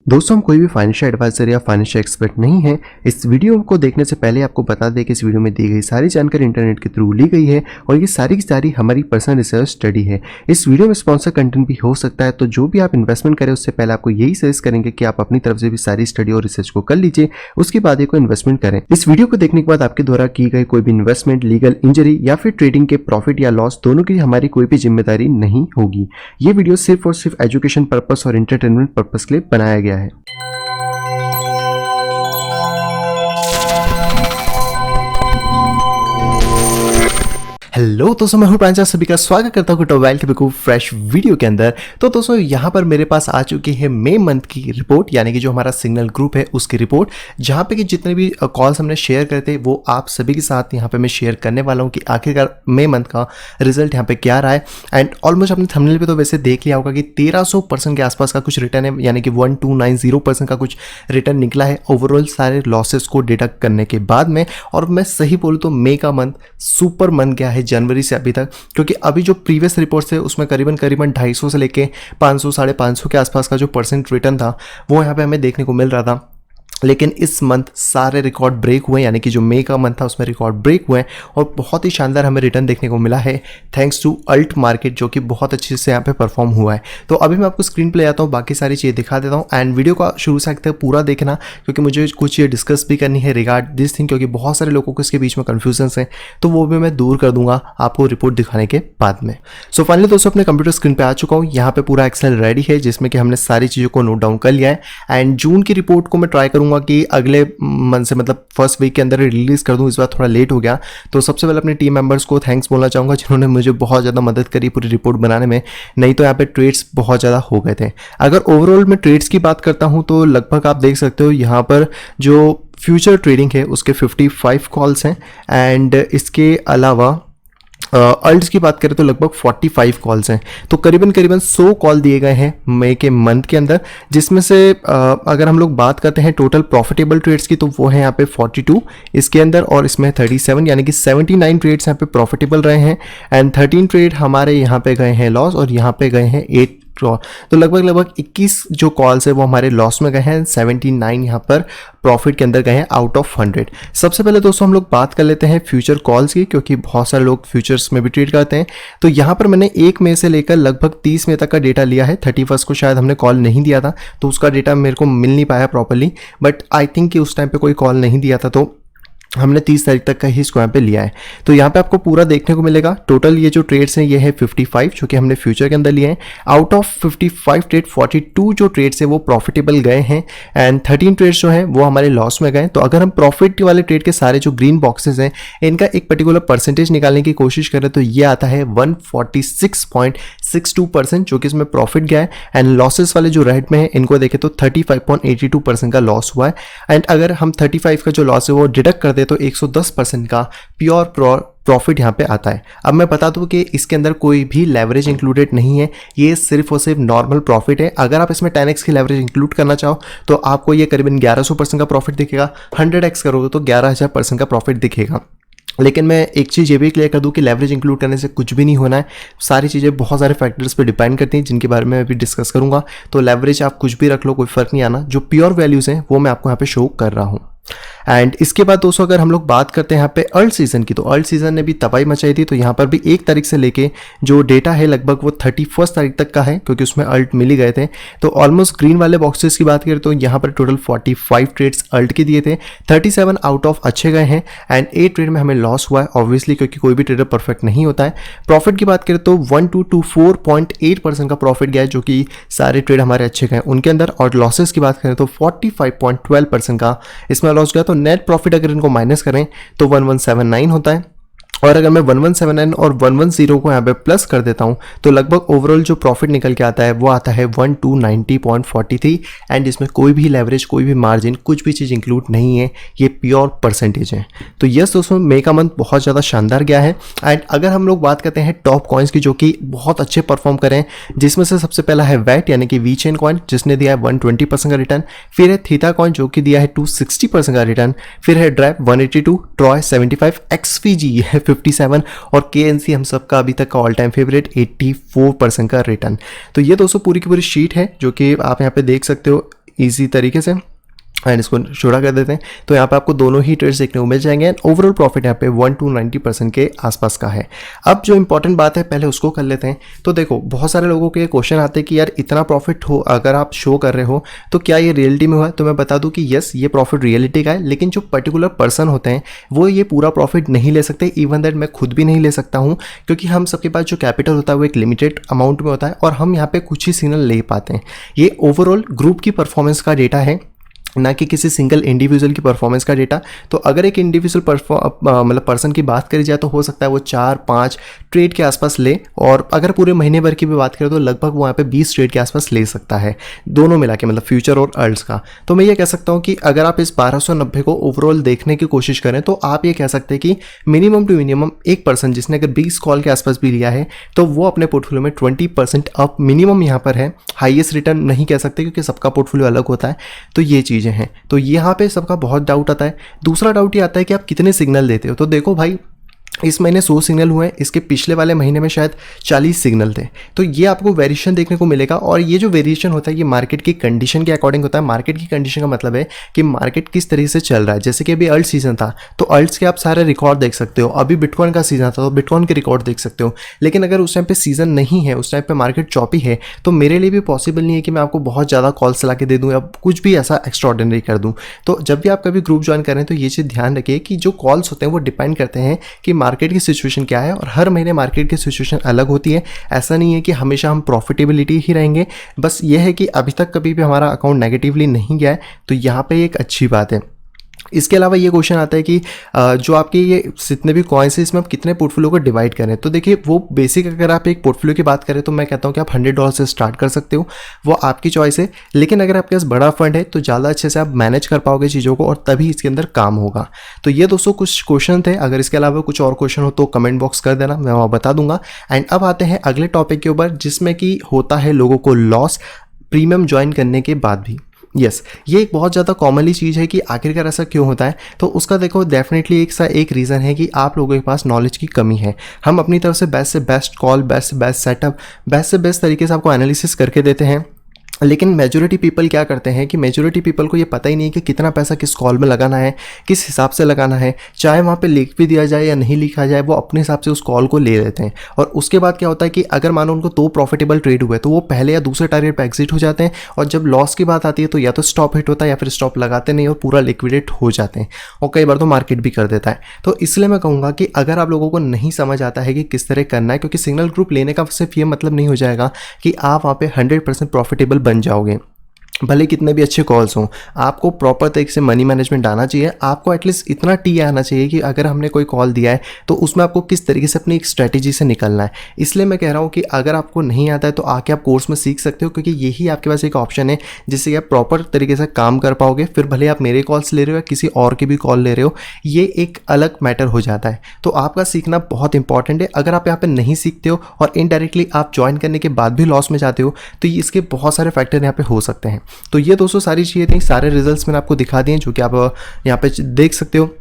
दोस्तों, हम कोई भी फाइनेंशियल एडवाइजर या फाइनेंशियल एक्सपर्ट नहीं है। इस वीडियो को देखने से पहले आपको बता दें कि इस वीडियो में दी गई सारी जानकारी इंटरनेट के थ्रू ली गई है और ये सारी की सारी हमारी पर्सनल रिसर्च स्टडी है। इस वीडियो में स्पॉन्सर कंटेंट भी हो सकता है, तो जो भी आप इन्वेस्टमेंट करें उससे पहले आपको यही सजेस्ट करेंगे कि आप अपनी तरफ से भी सारी स्टडी और रिसर्च को कर लीजिए, उसके बाद ही कोई इन्वेस्टमेंट करें। इस वीडियो को देखने के बाद आपके द्वारा की गई कोई भी इन्वेस्टमेंट, लीगल इंजरी या फिर ट्रेडिंग के प्रॉफिट या लॉस दोनों की हमारी कोई भी जिम्मेदारी नहीं होगी। ये वीडियो सिर्फ और सिर्फ एजुकेशन पर्पस और एंटरटेनमेंट पर्पस के लिए बनाया गया है। हेलो दोस्तों, मैं हूं प्रांजल, सभी का स्वागत करता हूं टॉवेल के बिल्कुल फ्रेश वीडियो के अंदर। तो दोस्तों, यहां पर मेरे पास आ चुकी है मई मंथ की रिपोर्ट, यानी कि जो हमारा सिग्नल ग्रुप है उसकी रिपोर्ट, जहां पे कि जितने भी कॉल्स हमने शेयर करे थे वो आप सभी के साथ यहां पे मैं शेयर करने वाला हूं कि आखिरकार मई मंथ का रिजल्ट यहां पे क्या रहा है। एंड ऑलमोस्ट अपने थंबनेल पे तो वैसे देख लिया होगा कि 1300% के आसपास का कुछ रिटर्न है, यानी कि 1290% का कुछ रिटर्न निकला है ओवरऑल सारे लॉसेस को डिडक्ट करने के बाद में। और मैं सही बोलूँ तो मई का मंथ सुपर मंथ गया है जनवरी से अभी तक, क्योंकि अभी जो प्रीवियस रिपोर्ट्स थे उसमें करीबन 250 से लेके 500 550 के आसपास का जो परसेंट रिटर्न था वो यहाँ पे हमें देखने को मिल रहा था। लेकिन इस मंथ सारे रिकॉर्ड ब्रेक हुए, यानी कि जो मई का मंथ था उसमें रिकॉर्ड ब्रेक हुए और बहुत ही शानदार हमें रिटर्न देखने को मिला है थैंक्स टू अल्ट मार्केट, जो कि बहुत अच्छे से यहाँ पे परफॉर्म हुआ है। तो अभी मैं आपको स्क्रीन पे ले आता हूँ, बाकी सारी चीज़ें दिखा देता हूँ एंड वीडियो का शुरू से तक पूरा देखना, क्योंकि मुझे कुछ ये डिस्कस भी करनी है रिगार्ड दिस थिंग, क्योंकि बहुत सारे लोगों को इसके बीच में कन्फ्यूजन्स हैं, तो वो भी मैं दूर कर दूंगा आपको रिपोर्ट दिखाने के बाद में। सो फाइनली दोस्तों, अपने कंप्यूटर स्क्रीन पर आ चुका हूँ। यहाँ पे पूरा एक्सेल रेडी है जिसमें कि हमने सारी चीज़ों को नोट डाउन कर लिया है। एंड जून की रिपोर्ट को मैं ट्राई करूँगा कि अगले मंथ से, मतलब फर्स्ट वीक के अंदर रिलीज कर दूं। इस बार थोड़ा लेट हो गया, तो सबसे पहले अपने टीम मेंबर्स को थैंक्स बोलना चाहूँगा जिन्होंने मुझे बहुत ज़्यादा मदद करी पूरी रिपोर्ट बनाने में, नहीं तो यहाँ पे ट्रेड्स बहुत ज़्यादा हो गए थे। अगर ओवरऑल मैं ट्रेड्स की बात करता हूँ तो लगभग आप देख सकते हो यहाँ पर जो फ्यूचर ट्रेडिंग है उसके 55 कॉल्स हैं एंड इसके अलावा अल्ट्स की बात करें तो लगभग 45 कॉल्स हैं। तो करीबन 100 कॉल दिए गए हैं मई के मंथ के अंदर, जिसमें से अगर हम लोग बात करते हैं टोटल प्रॉफिटेबल ट्रेड्स की तो वो है यहाँ पे 42 इसके अंदर, और इसमें 37 यानी कि 79 ट्रेड्स यहाँ पे प्रॉफिटेबल रहे हैं एंड 13 ट्रेड हमारे यहाँ पे गए हैं लॉस और यहाँ पे गए हैं 8। तो लगभग 21 जो कॉल्स है वो हमारे लॉस में गए हैं, 79 यहाँ पर प्रॉफिट के अंदर गए हैं आउट ऑफ 100। सबसे पहले दोस्तों हम लोग बात कर लेते हैं फ्यूचर कॉल्स की, क्योंकि बहुत सारे लोग फ्यूचर्स में भी ट्रेड करते हैं। तो यहाँ पर मैंने 1 मई से लेकर लगभग 30 मई तक का डेटा लिया है। 31 को शायद हमने कॉल नहीं दिया था तो उसका डेटा मेरे को मिल नहीं पाया प्रॉपरली, बट आई थिंक कि उस टाइम पे कोई कॉल नहीं दिया था तो हमने 30 तारीख तक का ही इसको यहाँ पे लिया है। तो यहाँ पे आपको पूरा देखने को मिलेगा। टोटल ये जो ट्रेड्स हैं ये है 55 जो कि हमने फ्यूचर के अंदर लिए हैं। आउट ऑफ 55 ट्रेड 42 जो ट्रेड्स हैं वो प्रॉफिटेबल गए हैं एंड 13 ट्रेड्स जो हैं वो हमारे लॉस में गए। तो अगर हम प्रॉफिट वाले ट्रेड के सारे जो ग्रीन बॉक्सेस हैं इनका एक पर्टिकुलर परसेंटेज निकालने की कोशिश करें तो ये आता है 146.62%, जो कि इसमें प्रॉफिट गया है। एंड लॉसेस वाले जो रेड में है इनको देखें तो 35.82% का लॉस हुआ है। एंड अगर हम 35 का जो लॉस है वो डिडक्ट कर दे तो 110% का प्योर प्रॉफिट यहाँ पे आता है। अब मैं बता दूं कि इसके अंदर कोई भी लेवरेज इंक्लूडेड नहीं है, ये सिर्फ और सिर्फ नॉर्मल प्रॉफिट है। अगर आप इसमें 10x की लेवरेज इंक्लूड करना चाहो तो आपको ये करीबन 1100% का प्रॉफिट दिखेगा। 100x करोगे तो 11,000% का प्रॉफिट दिखेगा। लेकिन मैं एक चीज़ ये भी क्लियर कर दूं कि लेवरेज इंक्लूड करने से कुछ भी नहीं होना है। सारी चीज़ें बहुत सारे फैक्टर्स पे डिपेंड करती हैं जिनके बारे में मैं अभी डिस्कस करूंगा। तो लेवरेज आप कुछ भी रख लो, कोई फर्क नहीं आना। जो प्योर वैल्यूज़ हैं वो मैं आपको यहाँ पे शो कर रहा हूँ। एंड इसके बाद दोस्तों अगर हम लोग बात करते हैं यहाँ पे अल्ट सीजन की, तो अल्ट सीजन ने भी तबाही मचाई थी। तो यहाँ पर भी 1 तारीख से लेके जो डेटा है लगभग वो 31 तारीख तक का है, क्योंकि उसमें अल्ट मिल ही गए थे। तो ऑलमोस्ट ग्रीन वाले बॉक्सेस की बात करें तो यहाँ पर टोटल 45 ट्रेड्स अल्ट के दिए थे, 37 आउट ऑफ अच्छे गए हैं एंड 8 ट्रेड में हमें लॉस हुआ है ऑब्वियसली, क्योंकि कोई भी ट्रेडर परफेक्ट नहीं होता है। प्रॉफिट की बात करें तो 1224.8% का प्रॉफिट गया है, जो कि सारे ट्रेड हमारे अच्छे गए उनके अंदर। और लॉसेस की बात करें तो 45.12% का इसमें लॉस गया। तो नेट प्रॉफिट अगर इनको माइनस करें तो 1179 होता है। और अगर मैं 1179 और 110 को यहाँ पे प्लस कर देता हूँ तो लगभग ओवरऑल जो प्रॉफिट निकल के आता है वो आता है 1290.43 एंड इसमें कोई भी लेवरेज, कोई भी मार्जिन, कुछ भी चीज़ इंक्लूड नहीं है, ये प्योर परसेंटेज है। तो यस दोस्तों, मई का मंथ बहुत ज़्यादा शानदार गया है। एंड अगर हम लोग बात करते हैं टॉप कॉइन्स की जो कि बहुत अच्छे परफॉर्म करें, जिसमें से सबसे पहला है वैट यानी कि वी चेन कॉइन जिसने दिया है 120% का रिटर्न। फिर है थीटा कॉइन जो कि दिया है 260% का रिटर्न। फिर है ड्रैप 182, ट्रॉय 75, एक्सवीजी है 57 और KNC हम सबका अभी तक का ऑल टाइम फेवरेट 84% का रिटर्न। तो ये दोस्तों पूरी की पूरी शीट है जो कि आप यहाँ पे देख सकते हो। ईजी तरीके से एंड इसको छोड़ा कर देते हैं। तो यहाँ पे आपको दोनों ही ट्रेड्स देखने को मिल जाएंगे एंड ओवरऑल प्रॉफिट यहाँ पे 1 to 90% के आसपास का है। अब जो इंपॉर्टेंट बात है पहले उसको कर लेते हैं। तो देखो बहुत सारे लोगों के क्वेश्चन आते हैं कि यार इतना प्रॉफिट हो अगर आप शो कर रहे हो तो क्या ये रियलिटी में हुआ है? तो मैं बता दूं कि यस ये प्रॉफिट रियलिटी का है, लेकिन जो पर्टिकुलर पर्सन होते हैं वो ये पूरा प्रॉफिट नहीं ले सकते। इवन दैट मैं खुद भी नहीं ले सकता हूँ, क्योंकि हम सबके पास जो कैपिटल होता है वो एक लिमिटेड अमाउंट में होता है और हम यहाँ पे कुछ ही सिग्नल ले पाते हैं। ये ओवरऑल ग्रुप की परफॉर्मेंस का डेटा है, ना कि किसी सिंगल इंडिविजुअल की परफॉर्मेंस का डेटा। तो अगर एक इंडिविजुअल मतलब पर्सन की बात करी जाए तो हो सकता है वो 4-5 ट्रेड के आसपास ले, और अगर पूरे महीने भर की भी बात करें तो लगभग वो यहाँ पे 20 ट्रेड के आसपास ले सकता है, दोनों मिला के, मतलब फ्यूचर और अल्ट्स का। तो मैं ये कह सकता हूँ कि अगर आप इस 1290 को ओवरऑल देखने की कोशिश करें तो आप ये कह सकते हैं कि मिनिमम टू मिनिमम एक पर्सन जिसने अगर 20 कॉल के आसपास भी लिया है तो वो अपने पोर्टफोलियो में 20% अप मिनिमम यहाँ पर है। हाईएस्ट रिटर्न नहीं कह सकते क्योंकि सबका पोर्टफोलियो अलग होता है। तो ये चीज़ हैं। तो यहाँ पे सबका बहुत डाउट आता है। दूसरा डाउट ये आता है कि आप कितने सिग्नल देते हो। तो देखो भाई, इस महीने 100 सिग्नल हुए, इसके पिछले वाले महीने में शायद 40 सिग्नल थे। तो ये आपको वेरिएशन देखने को मिलेगा, और ये जो वेरिएशन होता है ये मार्केट की कंडीशन के अकॉर्डिंग होता है। मार्केट की कंडीशन का मतलब है कि मार्केट किस तरीके से चल रहा है। जैसे कि अभी अल्ट सीजन था तो अल्ट्स के आप सारे रिकॉर्ड देख सकते हो। अभी बिटकॉइन का सीजन था तो बिटकॉइन के रिकॉर्ड देख सकते हो। लेकिन अगर उस टाइम पे सीजन नहीं है, उस टाइम पे मार्केट चॉपी है, तो मेरे लिए भी पॉसिबल नहीं है कि मैं आपको बहुत ज़्यादा कॉल्स ला के दे दूँ या कुछ भी ऐसा एक्स्ट्रॉर्डिनरी कर दूँ। तो जब भी आप कभी ग्रुप ज्वाइन करें तो ये चीज़ ध्यान रखिए कि जो कॉल्स होते हैं वो डिपेंड करते हैं कि मार्केट की सिचुएशन क्या है, और हर महीने मार्केट की सिचुएशन अलग होती है। ऐसा नहीं है कि हमेशा हम प्रॉफिटेबिलिटी ही रहेंगे। बस ये है कि अभी तक कभी भी हमारा अकाउंट नेगेटिवली नहीं गया है, तो यहाँ पे एक अच्छी बात है। इसके अलावा ये क्वेश्चन आता है कि जो आपके ये जितने भी कॉइन्स हैं इसमें आप कितने पोर्टफोलियो को डिवाइड करें। तो देखिए वो बेसिक, अगर आप एक पोर्टफोलियो की बात करें तो मैं कहता हूँ कि आप $100 से स्टार्ट कर सकते हो, वो आपकी चॉइस है। लेकिन अगर आपके पास बड़ा फंड है तो ज़्यादा अच्छे से आप मैनेज कर पाओगे चीज़ों को, और तभी इसके अंदर काम होगा। तो ये दोस्तों कुछ क्वेश्चन थे। अगर इसके अलावा कुछ और क्वेश्चन हो तो कमेंट बॉक्स कर देना, मैं वहाँ बता दूंगा। एंड अब आते हैं अगले टॉपिक के ऊपर, जिसमें कि होता है लोगों को लॉस प्रीमियम ज्वाइन करने के बाद भी। यस, ये एक बहुत ज़्यादा कॉमनली चीज़ है कि आखिरकार ऐसा क्यों होता है। तो उसका देखो डेफिनेटली एक रीज़न है कि आप लोगों के पास नॉलेज की कमी है। हम अपनी तरफ से best call, best setup, best से बेस्ट तरीके से आपको एनालिसिस करके देते हैं। लेकिन मेजॉरिटी पीपल क्या करते हैं कि मेजॉरिटी पीपल को ये पता ही नहीं कि कितना पैसा किस कॉल में लगाना है, किस हिसाब से लगाना है। चाहे वहाँ पे लिख भी दिया जाए या नहीं लिखा जाए, वो अपने हिसाब से उस कॉल को ले लेते हैं। और उसके बाद क्या होता है कि अगर मानो उनको 2 प्रॉफिटेबल ट्रेड हुए तो वो पहले या दूसरे टारगेट पर एग्जिट हो जाते हैं, और जब लॉस की बात आती है तो या तो स्टॉप हिट होता है या फिर स्टॉप लगाते नहीं और पूरा लिक्विडेट हो जाते हैं, और कई बार तो मार्केट भी कर देता है। तो इसलिए मैं कहूँगा कि अगर आप लोगों को नहीं समझ आता है कि किस तरह करना है, क्योंकि सिग्नल ग्रुप लेने का सिर्फ ये मतलब नहीं हो जाएगा कि आप वहाँ पे 100% प्रॉफिटेबल बन जाओगे। भले कितने भी अच्छे कॉल्स हों, आपको प्रॉपर तरीके से मनी मैनेजमेंट आना चाहिए। आपको एटलीस्ट इतना टी आना चाहिए कि अगर हमने कोई कॉल दिया है तो उसमें आपको किस तरीके से अपनी एक स्ट्रैटेजी से निकलना है। इसलिए मैं कह रहा हूँ कि अगर आपको नहीं आता है तो आके आप कोर्स में सीख सकते हो, क्योंकि यही आपके पास एक ऑप्शन है जिससे कि आप प्रॉपर तरीके से काम कर पाओगे। फिर भले आप मेरे कॉल्स ले रहे हो या किसी और की भी कॉल ले रहे हो, ये एक अलग मैटर हो जाता है। तो आपका सीखना बहुत इंपॉर्टेंट है। अगर आप यहाँ पर नहीं सीखते हो और इनडायरेक्टली आप ज्वाइन करने के बाद भी लॉस में जाते हो तो इसके बहुत सारे फैक्टर यहाँ पे हो सकते हैं। तो ये दोस्तों सारी चीज़ें थी, सारे रिजल्ट्स मैंने आपको दिखा दिए जो कि आप यहाँ पे देख सकते हो।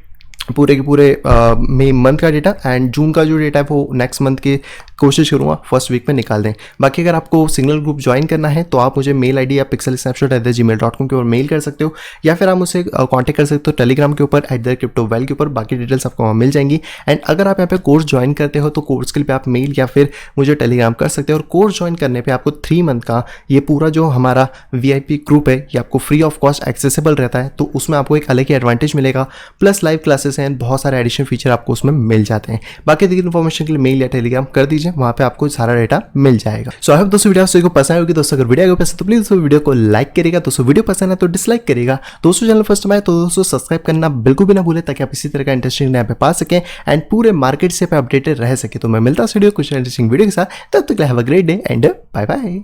पूरे के पूरे मई मंथ का डेटा एंड जून का जो डेटा है वो नेक्स्ट मंथ की कोशिश करूँगा फर्स्ट वीक में निकाल दें। बाकी अगर आपको सिग्नल ग्रुप ज्वाइन करना है तो आप मुझे मेल आईडी या pixelsnapshot@gmail.com के ऊपर मेल कर सकते हो, या फिर आप मुझसे कांटेक्ट कर सकते हो टेलीग्राम के ऊपर @cryptoval के ऊपर। बाकी डिटेल्स आपको वहाँ मिल जाएंगी। एंड अगर आप यहाँ पे कोर्स ज्वाइन करते हो तो कोर्स के लिए आप मेल या फिर मुझे टेलीग्राम कर सकते हो। और कोर्स ज्वाइन करने पर आपको 3 मंथ का ये पूरा जो हमारा VIP ग्रुप है ये आपको फ्री ऑफ कॉस्ट एक्सेसिबल रहता है। तो उसमें आपको एक अलग ही एडवांटेज मिलेगा, प्लस लाइव क्लासेस हैं, बहुत सारे एडिशनल फीचर आपको उसमें मिल जाते हैं। बाकी देखिए इन्फॉर्मेशन के लिए मेल या टेलीग्राम कर दीजिए, वहाँ पे आपको सारा डेटा मिल जाएगा। सो आई होप दोस्तों वीडियो को पसंद होगी। दोस्तों अगर वीडियो पसंद तो प्लीज दोस्तों वीडियो को लाइक करेगा। दोस्तों वीडियो पसंद है तो डिसलाइक करेगा। दोस्तों चैनल फर्स्ट में आए तो दोस्तों सब्सक्राइब करना बिल्कुल भी ना भूले, ताकि आप इसी तरह का इंटरेस्टिंग यहाँ पे पा सकें एंड पूरे मार्केट से अपडेटेड रह सके। तो मैं मिलता हूँ वीडियो कुछ इंटरेस्टिंग वीडियो के साथ, तब तक have a great day and bye bye.